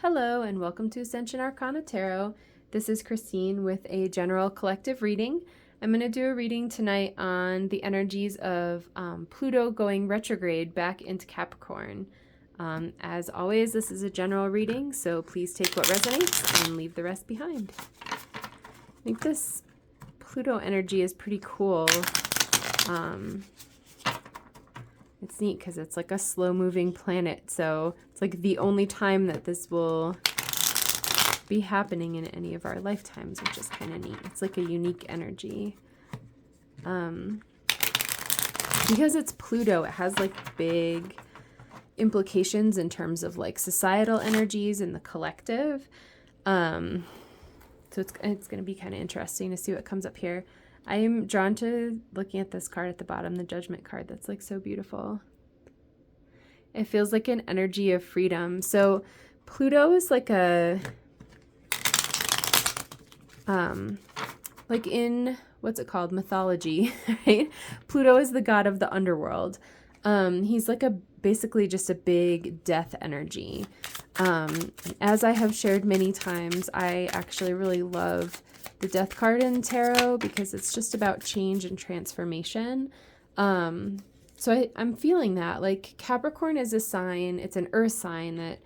Hello and welcome to Ascension Arcana Tarot. This is Christine with a general collective reading. I'm going to do a reading tonight on the energies of Pluto going retrograde back into Capricorn. As always, this is a general reading, so please take what resonates and leave the rest behind. I think this Pluto energy is pretty cool. It's neat because it's like a slow-moving planet, so it's like the only time that this will be happening in any of our lifetimes, which is kind of neat. It's like a unique energy. Because it's Pluto, it has like big implications in terms of like societal energies and the collective. So it's going to be kind of interesting to see what comes up here. I am drawn to looking at this card at the bottom, the Judgment card. That's like so beautiful. It feels like an energy of freedom. So Pluto is like a, like in, what's it called? Mythology, right? Pluto is the god of the underworld. He's like basically just a big death energy. As I have shared many times, I actually really love the death card in tarot because it's just about change and transformation. So I'm feeling that. Like Capricorn is a sign, it's an earth sign that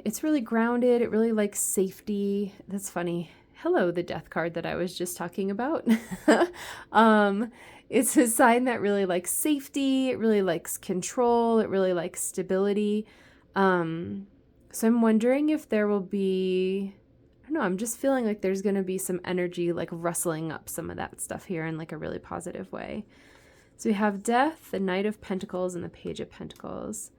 it's really grounded. It really likes safety. That's funny. Hello, the death card that I was just talking about. It's a sign that really likes safety. It really likes control. It really likes stability. So I'm wondering if there will be, I don't know, I'm just feeling like there's going to be some energy like rustling up some of that stuff here in like a really positive way. So we have Death, the Knight of Pentacles, and the Page of Pentacles.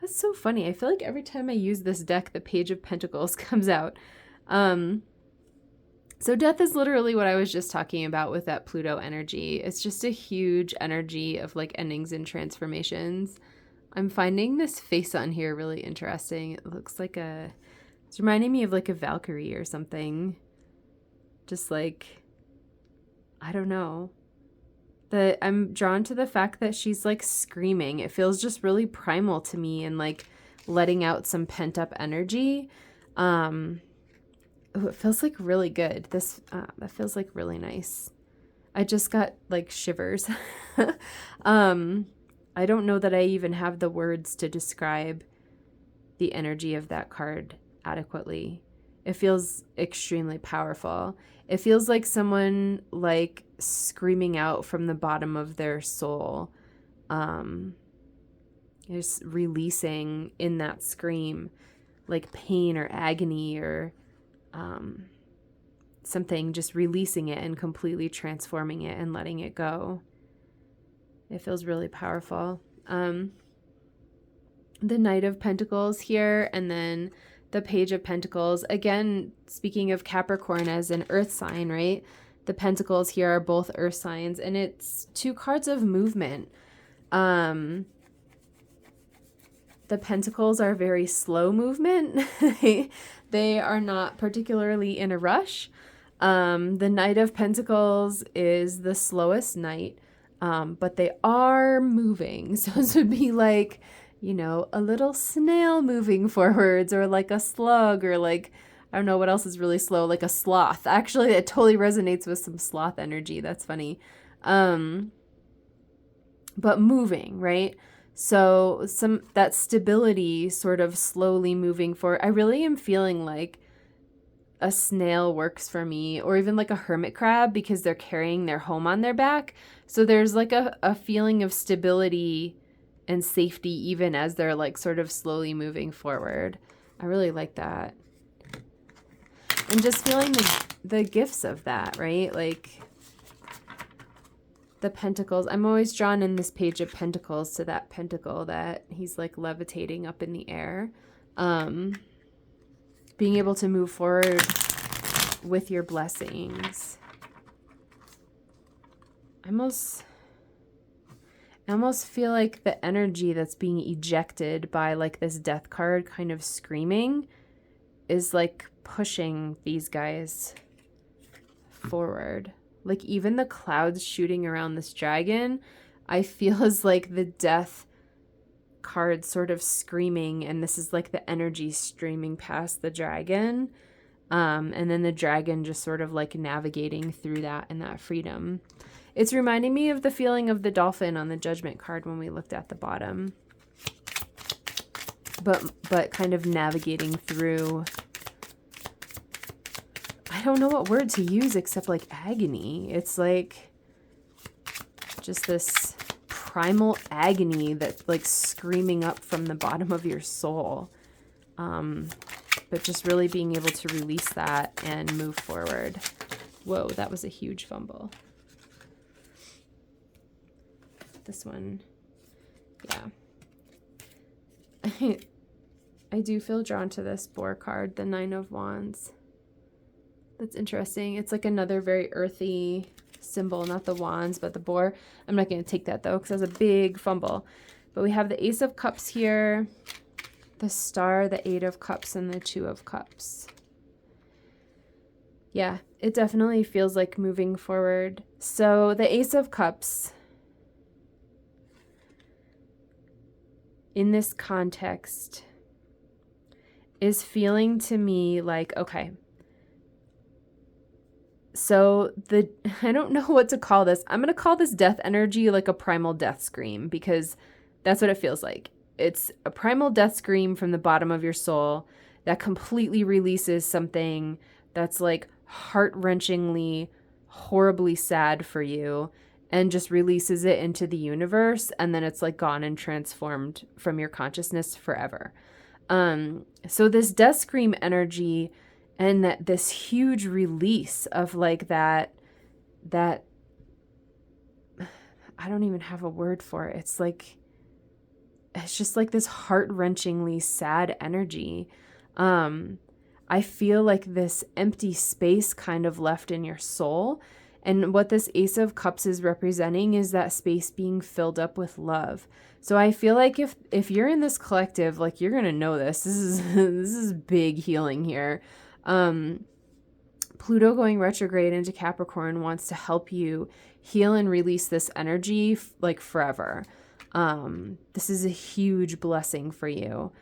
That's so funny. I feel like every time I use this deck, the Page of Pentacles comes out. So Death is literally what I was just talking about with that Pluto energy. It's just a huge energy of like endings and transformations. I'm finding this face on here really interesting. It looks like it's reminding me of like a Valkyrie or something. Just like, I don't know. I'm drawn to the fact that she's like screaming. It feels just really primal to me and like letting out some pent up energy. It feels like really good. That feels like really nice. I just got like shivers. I don't know that I even have the words to describe the energy of that card adequately. It feels extremely powerful. It feels like someone like screaming out from the bottom of their soul. Just releasing in that scream like pain or agony or something, just releasing it and completely transforming it and letting it go. It feels really powerful. The Knight of Pentacles here, and then the Page of Pentacles. Again, speaking of Capricorn as an earth sign, right? The Pentacles here are both earth signs, and it's two cards of movement. The Pentacles are very slow movement. They are not particularly in a rush. The Knight of Pentacles is the slowest knight. But they are moving. So this would be like, you know, a little snail moving forwards, or like a slug, or like, I don't know what else is really slow, like a sloth. Actually, it totally resonates with some sloth energy. That's funny. But moving, right? So that stability sort of slowly moving forward. I really am feeling like a snail works for me, or even like a hermit crab, because they're carrying their home on their back. So there's like a feeling of stability and safety even as they're like sort of slowly moving forward. I really like that. And just feeling the gifts of that, right? Like the pentacles. I'm always drawn in this Page of Pentacles to that pentacle that he's like levitating up in the air. Being able to move forward with your blessings. I almost feel like the energy that's being ejected by like this death card kind of screaming is like pushing these guys forward. Like even the clouds shooting around this dragon, I feel is like the death card sort of screaming, and this is like the energy streaming past the dragon. And then the dragon just sort of like navigating through that and that freedom. It's reminding me of the feeling of the dolphin on the judgment card when we looked at the bottom. But kind of navigating through, I don't know what word to use except like agony. It's like just this primal agony that's like screaming up from the bottom of your soul. But just really being able to release that and move forward. Whoa, that was a huge fumble. This one, yeah. I do feel drawn to this boar card, the Nine of Wands. That's interesting. It's like another very earthy symbol, not the wands, but the boar. I'm not going to take that though, because that's a big fumble. But we have the Ace of Cups here, the Star, the Eight of Cups, and the Two of Cups. Yeah, it definitely feels like moving forward. So the Ace of Cups, in this context, is feeling to me like, okay, so I don't know what to call this. I'm going to call this death energy like a primal death scream, because that's what it feels like. It's a primal death scream from the bottom of your soul that completely releases something that's like heart-wrenchingly, horribly sad for you, and just releases it into the universe, and then it's like gone and transformed from your consciousness forever. So this death scream energy and this huge release of like that I don't even have a word for it. It's just like this heart-wrenchingly sad energy. I feel like this empty space kind of left in your soul. And what this Ace of Cups is representing is that space being filled up with love. So I feel like if you're in this collective, like you're going to know this. This is big healing here. Pluto going retrograde into Capricorn wants to help you heal and release this energy like forever. This is a huge blessing for you.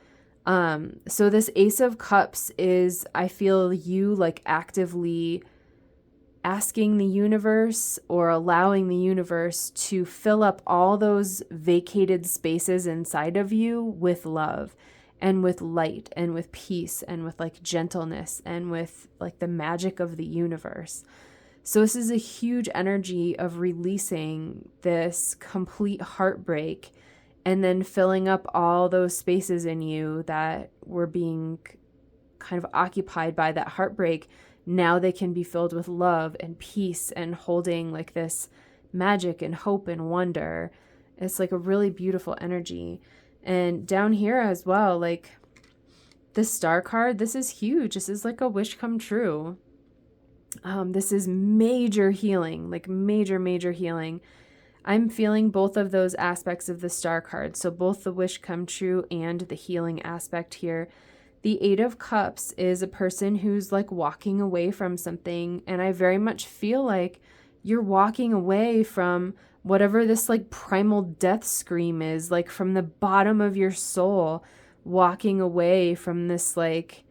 So this Ace of Cups is, I feel you like actively asking the universe or allowing the universe to fill up all those vacated spaces inside of you with love and with light and with peace and with like gentleness and with like the magic of the universe. So this is a huge energy of releasing this complete heartbreak and then filling up all those spaces in you that were being kind of occupied by that heartbreak. Now they can be filled with love and peace and holding like this magic and hope and wonder. It's like a really beautiful energy. And down here as well, like this Star card, this is huge. This is like a wish come true. This is major healing, like major healing. I'm feeling both of those aspects of the Star card. So both the wish come true and the healing aspect here. The Eight of Cups is a person who's like walking away from something. And I very much feel like you're walking away from whatever this like primal death scream is, like from the bottom of your soul, walking away from this like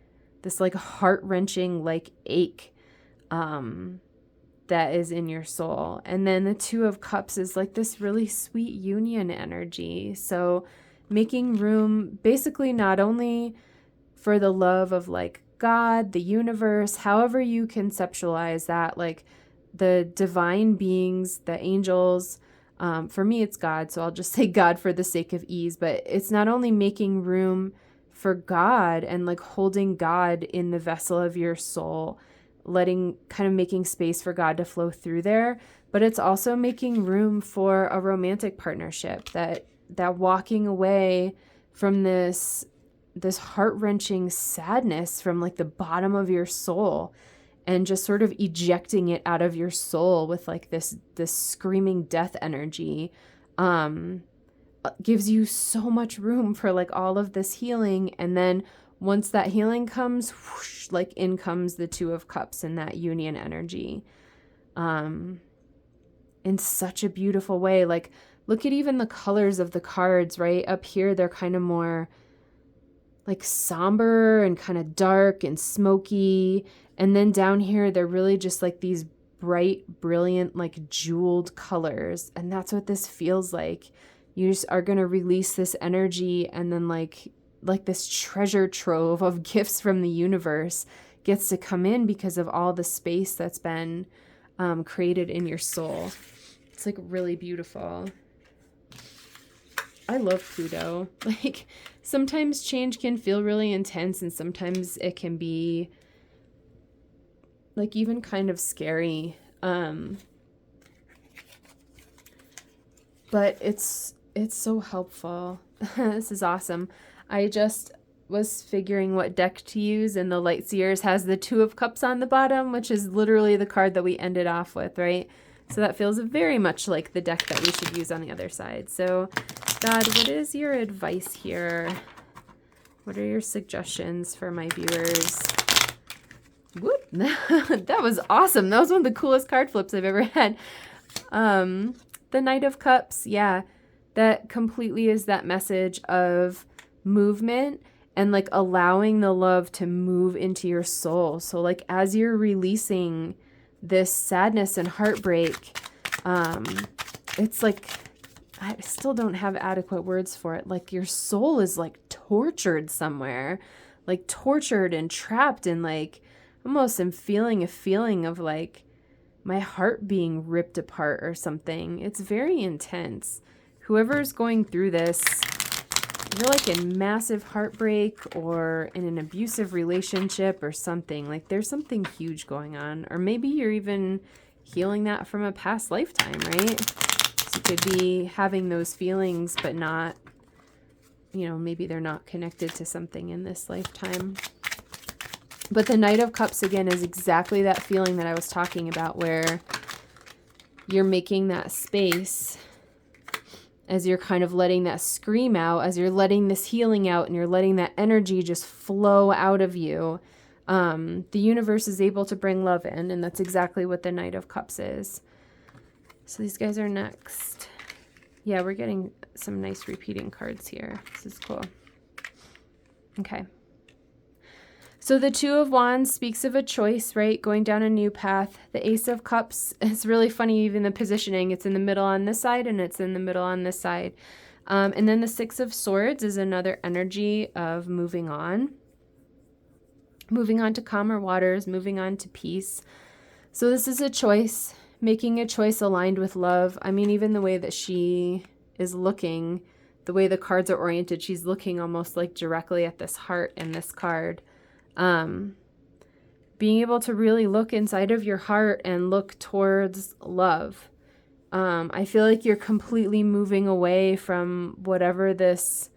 heart-wrenching like ache that is in your soul. And then the Two of Cups is like this really sweet union energy. So making room basically not only for the love of like God, the universe, however you conceptualize that, like the divine beings, the angels. For me, it's God, so I'll just say God for the sake of ease. But it's not only making room for God and like holding God in the vessel of your soul, making space for God to flow through there, but it's also making room for a romantic partnership, that walking away from this heart-wrenching sadness from like the bottom of your soul and just sort of ejecting it out of your soul with like this screaming death energy gives you so much room for like all of this healing. And then once that healing comes, whoosh, like in comes the Two of Cups and that union energy in such a beautiful way. Like look at even the colors of the cards, right? Up here, they're kind of more like somber and kind of dark and smoky. And then down here, they're really just like these bright, brilliant, like jeweled colors. And that's what this feels like. You just are going to release this energy, and then like this treasure trove of gifts from the universe gets to come in because of all the space that's been created in your soul. It's like really beautiful. I love Pluto. Like, sometimes change can feel really intense, and sometimes it can be like even kind of scary. But it's so helpful. This is awesome. I just was figuring what deck to use, and the Lightseers has the Two of Cups on the bottom, which is literally the card that we ended off with, right? So that feels very much like the deck that we should use on the other side. So, God, what is your advice here? What are your suggestions for my viewers? Whoop. That was awesome. That was one of the coolest card flips I've ever had. The Knight of Cups, yeah, that completely is that message of movement and like allowing the love to move into your soul. So like as you're releasing this sadness and heartbreak, it's like, I still don't have adequate words for it. Like your soul is like tortured somewhere, like tortured and trapped, and like almost am feeling a feeling of like my heart being ripped apart or something. It's very intense. Whoever's going through this, you're like in massive heartbreak or in an abusive relationship or something. Like there's something huge going on. Or maybe you're even healing that from a past lifetime, right? So you could be having those feelings, but not, you know, maybe they're not connected to something in this lifetime. But the Knight of Cups, again, is exactly that feeling that I was talking about, where you're making that space as you're kind of letting that scream out, as you're letting this healing out, and you're letting that energy just flow out of you. The universe is able to bring love in, and that's exactly what the Knight of Cups is. So these guys are next. Yeah, we're getting some nice repeating cards here. This is cool. Okay. So the Two of Wands speaks of a choice, right? Going down a new path. The Ace of Cups, it's really funny, even the positioning. It's in the middle on this side, and it's in the middle on this side. And then the Six of Swords is another energy of moving on. Moving on to calmer waters, moving on to peace. So this is a choice, making a choice aligned with love. I mean, even the way that she is looking, the way the cards are oriented, she's looking almost like directly at this heart in this card. Being able to really look inside of your heart and look towards love. I feel like you're completely moving away from whatever this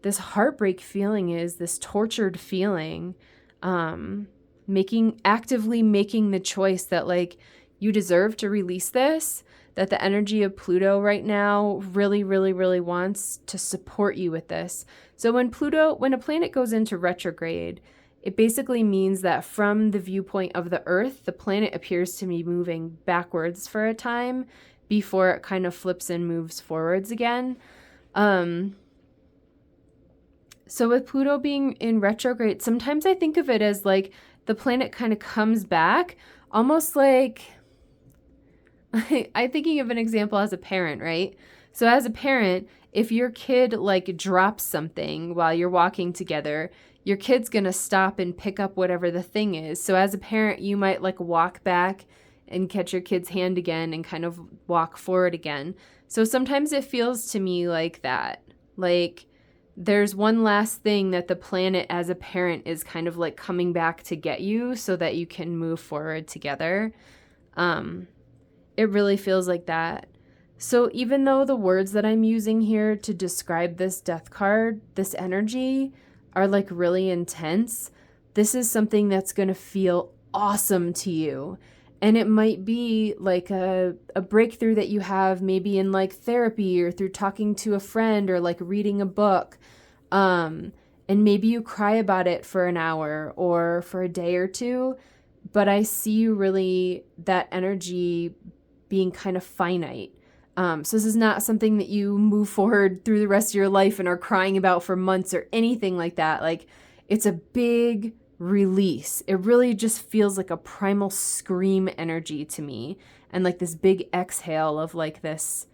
heartbreak feeling is, this tortured feeling. Actively making the choice that like you deserve to release this, that the energy of Pluto right now really, really, really wants to support you with this. So when a planet goes into retrograde, it basically means that from the viewpoint of the Earth, the planet appears to be moving backwards for a time before it kind of flips and moves forwards again. So with Pluto being in retrograde, sometimes I think of it as like the planet kind of comes back, almost like, I'm thinking of an example as a parent, right? So as a parent, if your kid like drops something while you're walking together, your kid's going to stop and pick up whatever the thing is. So as a parent, you might like walk back and catch your kid's hand again and kind of walk forward again. So sometimes it feels to me like that. Like there's one last thing that the planet as a parent is kind of like coming back to get you so that you can move forward together. It really feels like that. So even though the words that I'm using here to describe this death card, this energy, are like really intense, this is something that's going to feel awesome to you. And it might be like a breakthrough that you have maybe in like therapy or through talking to a friend or like reading a book. And maybe you cry about it for an hour or for a day or two. But I see you really, that energy being kind of finite. So this is not something that you move forward through the rest of your life and are crying about for months or anything like that. Like, it's a big release. It really just feels like a primal scream energy to me, and like this big exhale of like this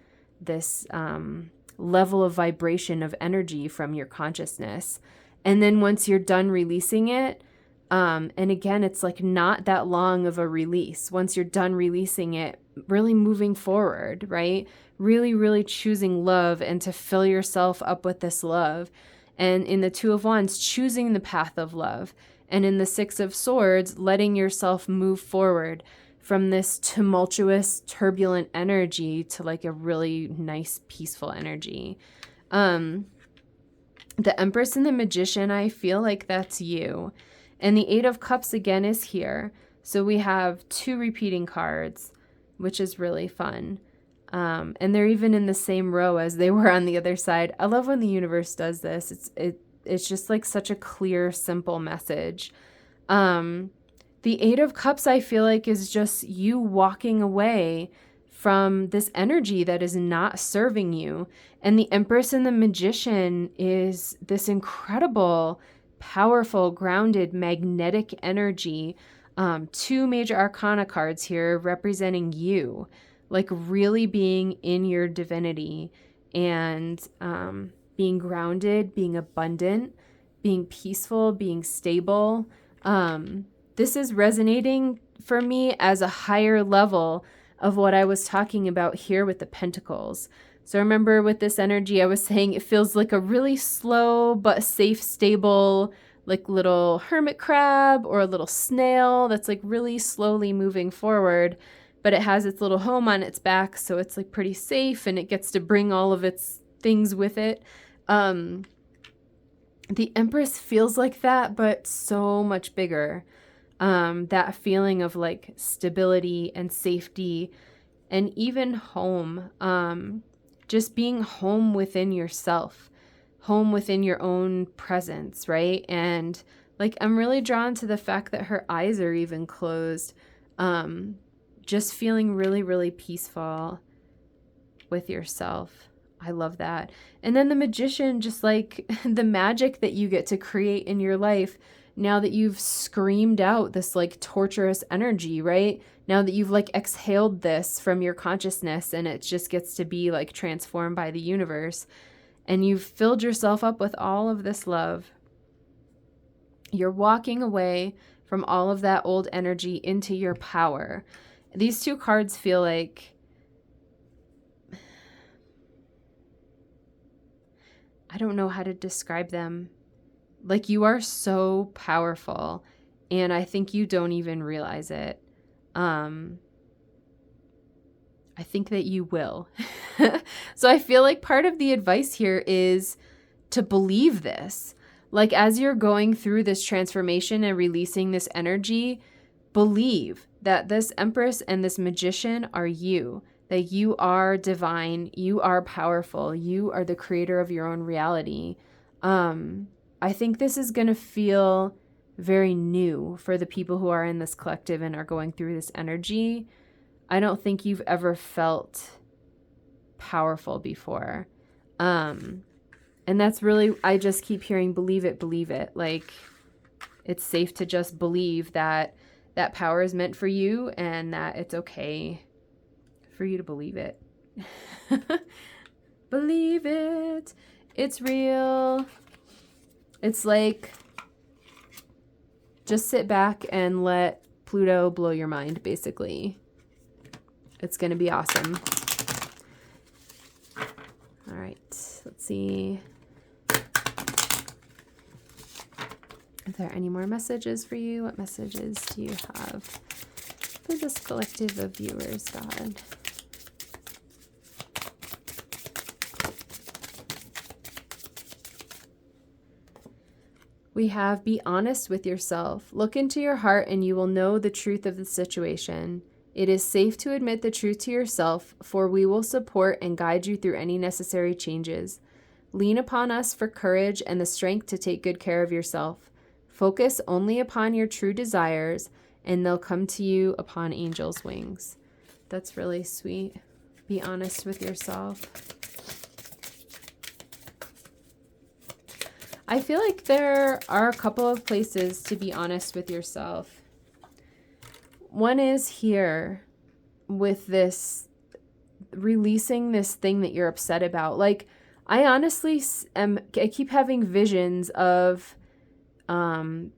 level of vibration of energy from your consciousness. And then once you're done releasing it, and again, it's like not that long of a release. Once you're done releasing it, really moving forward, right? Really, really choosing love and to fill yourself up with this love. And in the Two of Wands, choosing the path of love. And in the Six of Swords, letting yourself move forward from this tumultuous, turbulent energy to like a really nice, peaceful energy. The Empress and the Magician, I feel like that's you. And the Eight of Cups again is here. So we have 2 repeating cards, which is really fun. And they're even in the same row as they were on the other side. I love when the universe does this. It's just like such a clear, simple message. The Eight of Cups, I feel like, is just you walking away from this energy that is not serving you. And the Empress and the Magician is this incredible, powerful, grounded, magnetic energy. 2 major arcana cards here representing you, like really being in your divinity and being grounded, being abundant, being peaceful, being stable. This is resonating for me as a higher level of what I was talking about here with the Pentacles. So remember with this energy, I was saying it feels like a really slow but safe, stable, like little hermit crab or a little snail that's like really slowly moving forward, but it has its little home on its back, so it's like pretty safe and it gets to bring all of its things with it. The Empress feels like that, but so much bigger. That feeling of like stability and safety and even home. Just being home within yourself, home within your own presence, right? And like, I'm really drawn to the fact that her eyes are even closed. Just feeling really, really peaceful with yourself. I love that. And then the Magician, just like the magic that you get to create in your life now that you've screamed out this like torturous energy, right? Now that you've like exhaled this from your consciousness and it just gets to be like transformed by the universe, and you've filled yourself up with all of this love. You're walking away from all of that old energy into your power. These 2 cards feel like, I don't know how to describe them. Like, you are so powerful, and I think you don't even realize it. I think that you will. So I feel like part of the advice here is to believe this. Like, as you're going through this transformation and releasing this energy, believe that this Empress and this Magician are you, that you are divine, you are powerful, you are the creator of your own reality. I think this is going to feel very new for the people who are in this collective and are going through this energy. I don't think you've ever felt powerful before. And that's really, I just keep hearing, believe it, believe it. Like, it's safe to just believe that that power is meant for you and that it's okay for you to believe it. Believe it. It's real. It's like, just sit back and let Pluto blow your mind, basically. It's going to be awesome. All right, let's see. Are there any more messages for you? What messages do you have for this collective of viewers, God? We have, be honest with yourself. Look into your heart and you will know the truth of the situation. It is safe to admit the truth to yourself, for we will support and guide you through any necessary changes. Lean upon us for courage and the strength to take good care of yourself. Focus only upon your true desires, and they'll come to you upon angels' wings. That's really sweet. Be honest with yourself. I feel like there are a couple of places to be honest with yourself. One is here with this releasing this thing that you're upset about. Like, I honestly I keep having visions of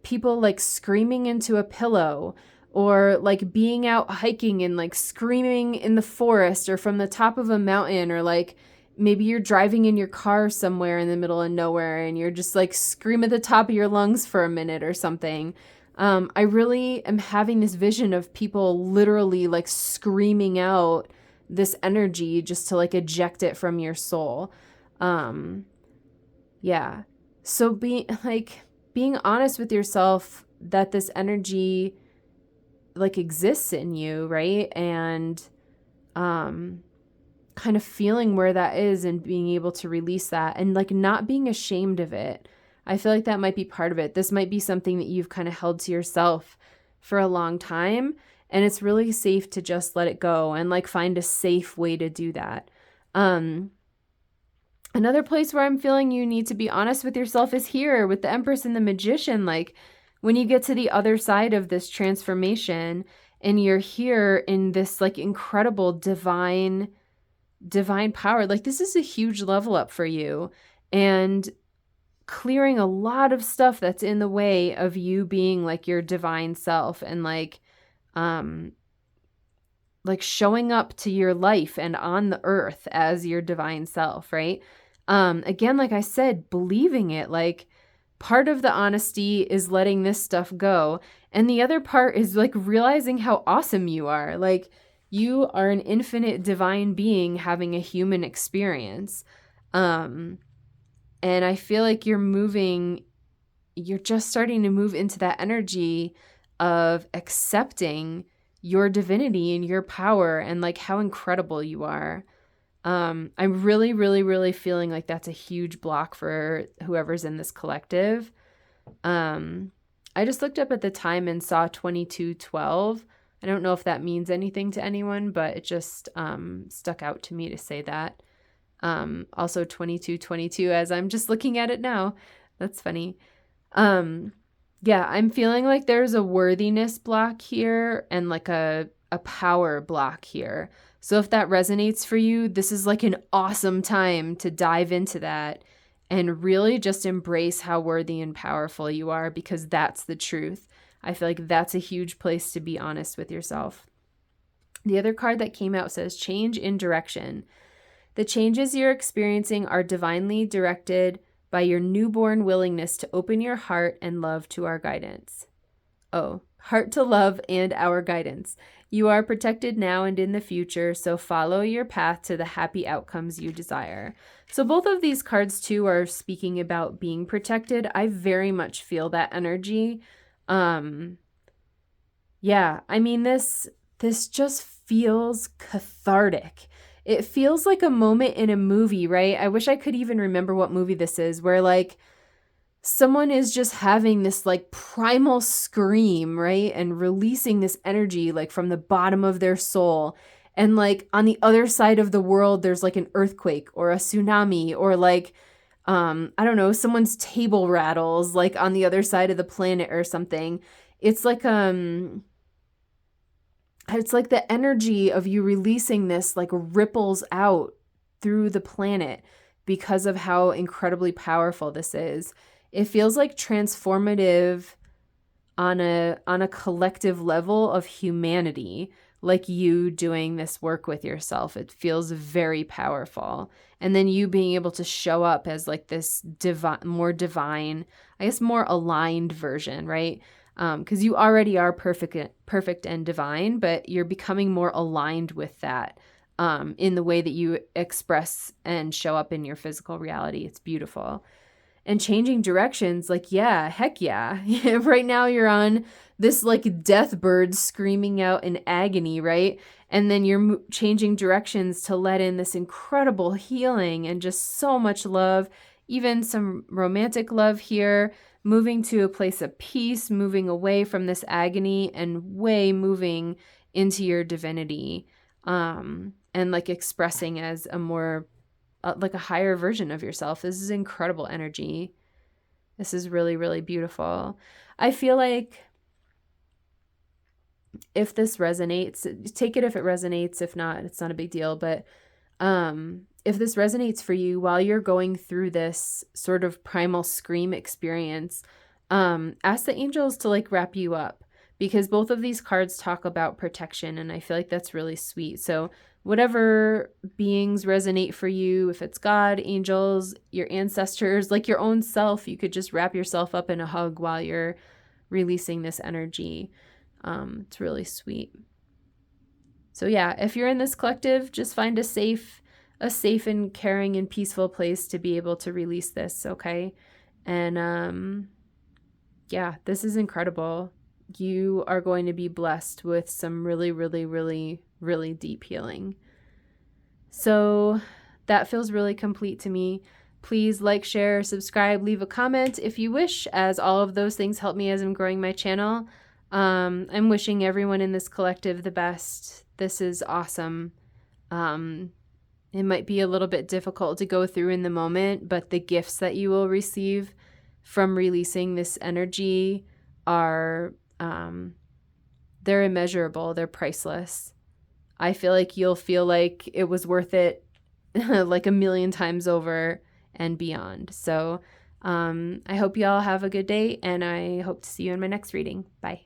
people like screaming into a pillow, or like being out hiking and like screaming in the forest or from the top of a mountain, or like maybe you're driving in your car somewhere in the middle of nowhere and you're just like scream at the top of your lungs for a minute or something. I really am having this vision of people literally like screaming out this energy just to like eject it from your soul. Yeah. So being honest with yourself that this energy like exists in you, right? And kind of feeling where that is and being able to release that and like not being ashamed of it. I feel like that might be part of it. This might be something that you've kind of held to yourself for a long time, and it's really safe to just let it go and like find a safe way to do that. Another place where I'm feeling you need to be honest with yourself is here with the Empress and the Magician. Like when you get to the other side of this transformation and you're here in this like incredible divine power, like this is a huge level up for you and clearing a lot of stuff that's in the way of you being like your divine self and like showing up to your life and on the earth as your divine self, right? Again, like I said, believing it, like part of the honesty is letting this stuff go. And the other part is like realizing how awesome you are. Like you are an infinite divine being having a human experience. And I feel like you're just starting to move into that energy of accepting your divinity and your power and like how incredible you are. I'm really, really, really feeling like that's a huge block for whoever's in this collective. I just looked up at the time and saw 2212. I don't know if that means anything to anyone, but it just stuck out to me to say that. Also 2222 as I'm just looking at it now. That's funny. Yeah, I'm feeling like there's a worthiness block here and like a power block here. So if that resonates for you, this is like an awesome time to dive into that and really just embrace how worthy and powerful you are, because that's the truth. I feel like that's a huge place to be honest with yourself. The other card that came out says change in direction. The changes you're experiencing are divinely directed by your newborn willingness to open your heart and love to our guidance. Oh, heart to love and our guidance. You are protected now and in the future, so follow your path to the happy outcomes you desire. So both of these cards too are speaking about being protected. I very much feel that energy. Yeah, I mean, this just feels cathartic. It feels like a moment in a movie, right? I wish I could even remember what movie this is, where like someone is just having this like primal scream, right? And releasing this energy like from the bottom of their soul. And like on the other side of the world, there's like an earthquake or a tsunami or like, I don't know, someone's table rattles like on the other side of the planet or something. It's like the energy of you releasing this like ripples out through the planet because of how incredibly powerful this is. It feels like transformative on a collective level of humanity, like you doing this work with yourself. It feels very powerful. And then you being able to show up as like this more divine, I guess more aligned version, right? Because you already are perfect and divine, but you're becoming more aligned with that in the way that you express and show up in your physical reality. It's beautiful. And changing directions, like, yeah, heck yeah. Right now you're on this like death bird screaming out in agony, right? And then you're changing directions to let in this incredible healing and just so much love, even some romantic love here, moving to a place of peace, moving away from this agony and moving into your divinity. and like expressing as a more like a higher version of yourself. This is incredible energy. This is really, really beautiful. I feel like if this resonates, take it if it resonates. If not, it's not a big deal. But if this resonates for you while you're going through this sort of primal scream experience, ask the angels to like wrap you up, because both of these cards talk about protection, and I feel like that's really sweet. So whatever beings resonate for you, if it's God, angels, your ancestors, like your own self, you could just wrap yourself up in a hug while you're releasing this energy. It's really sweet. So yeah, if you're in this collective, just find a safe and caring and peaceful place to be able to release this, okay? And yeah, this is incredible. You are going to be blessed with some really, really, really, really deep healing. So that feels really complete to me. Please like, share, subscribe, leave a comment if you wish, as all of those things help me as I'm growing my channel. I'm wishing everyone in this collective the best. This is awesome. It might be a little bit difficult to go through in the moment, but the gifts that you will receive from releasing this energy are, they're immeasurable. They're priceless. I feel like you'll feel like it was worth it like a million times over and beyond. So I hope you all have a good day, and I hope to see you in my next reading. Bye.